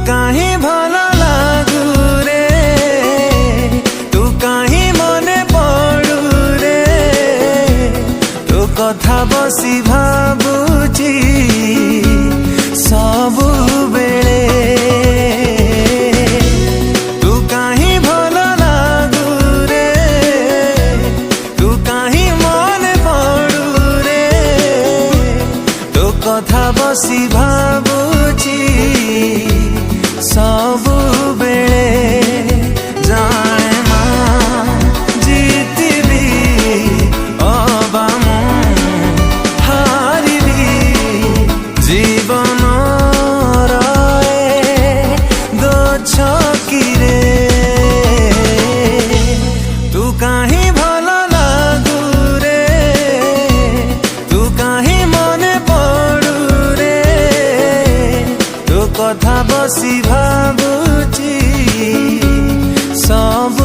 काहीं भल लागू रे, तू काहीं मने पड़ू रे, तो कथा बसी भाबुची सबु बेले। तू काहीं भल लागू रे, तू काहीं मने पड़ू रे, तो कथा बसी भाबुची सबु बेले। जाने मां जीतिबी अबा मु हारिबी, जीवन दो छकिरे। तू काहीं भल लागू रे, तू काहीं मने पड़ू रे, तो कथा बसी भाबुची सब